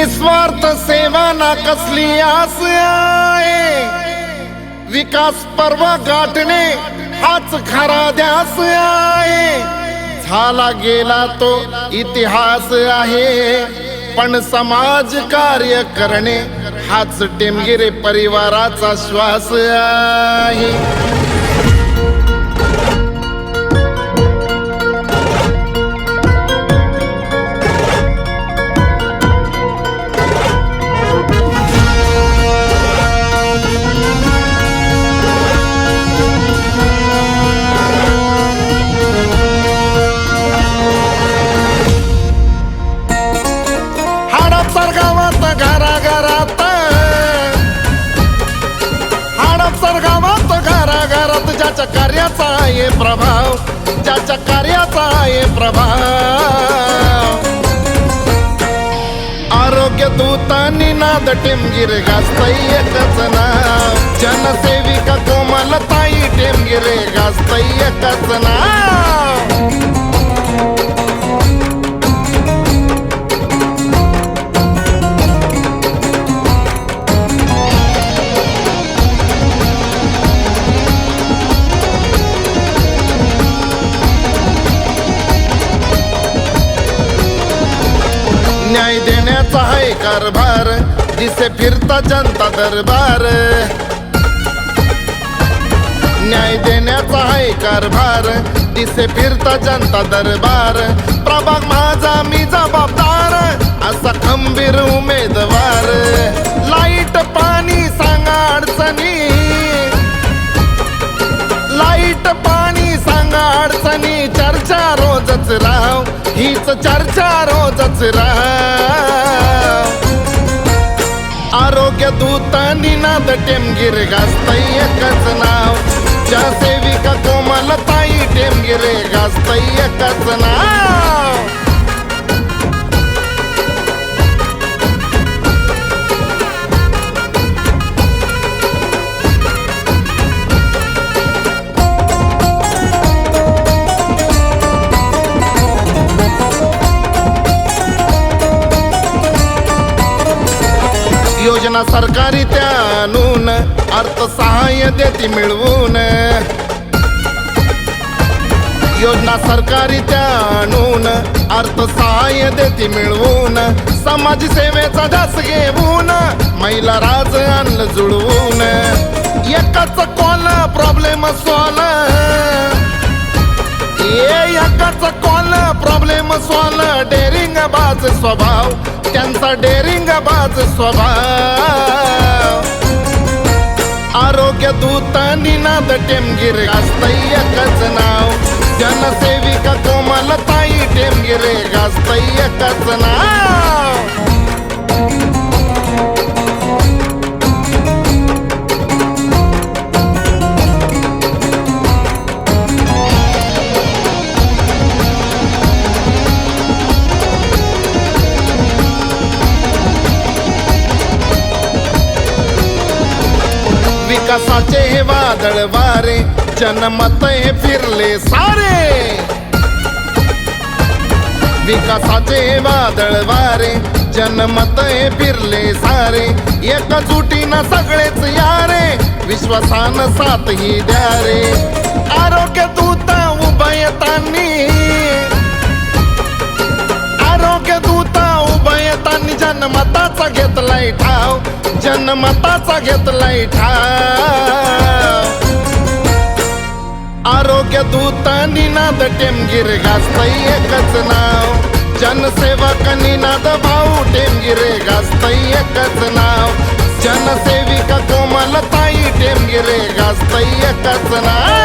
निस्वार्थ सेवा ना कसली आस आहे, विकास पर्व गाठणे हाच खरा ध्यास आहे। झाला गेला तो इतिहास आहे, पण समाज कार्य करणे हाच टेमगिरे परिवाराचा श्वास आहे। ज्याच्या कार्याचा आहे प्रभाव, ज्याच्या कार्याचा आहे प्रभाव। आरोग्य दूता निनाद टेमगिरे गाजतय एकच नाव, जनसेविका कोमलताई टेमगिरे गाजतय एकच नाव। न्याय देण्याचा आहे कारभार, जिसे फिरता जनता दरबार। न्याय देण्याचा आहे कारभार, जिसे फिरता जनता दरबार। प्रभाग माझा मी जबाबदार, असा खंबीर उमेदवार। लाईट पाणी सांगा अडचणी, लाईट पाणी सांगा अडचणी। चर्चा रोजच राव, हीच चर्चा रोजच राव। आरोग्य दूत निनाद टेमगिरे गाजतय एकच नाव, जनसेविका कोमलताई टेमगिरे गाजतय एकच नाव। योजना सरकारी त्यानून अर्थसहाय्य देती मिळवून, योजना सरकारी त्यानून अर्थसहाय्य देती मिळवून। समाजसेवेचा ध्यास घेऊन महिला राज आणलं जुळवून। एकाच कॉल प्रॉब्लेम सॉल्व, एकाच कॉल प्रॉब्लेम सॉल्व। डेरिंग बाज स्वभाव त्यांचा, डेरिंग बाज स्वभाव। आरोग्य दूत निनाद टेमगिरे गाजतय एकच नाव, जनसेविका कोमलताई टेमगिरे गाजतय एकच नाव। विकासाचे हे वादळ वारे, जनमत हे फिरले सारे। विकासाचे हे वादळ वारे, जनमत हे फिरले सारे। एकजुटीनं सगळेच यारे, विश्वासानं साथ ही द्या रे। आरोग्य दूत उभयतांनी, आरोग्य दूत उभयतांनी जनमताचा घेतलाय ठाव, जनमताचा घेतलाय ठाव। आरोग्य दूत निनाद टेमगिरे गाजतय एकच नाव, जनसेवक निनाद भाऊ टेमगिरे गाजतय एकच नाव। जनसेविका कोमलताई टेमगिरे गाजतय एकच नाव।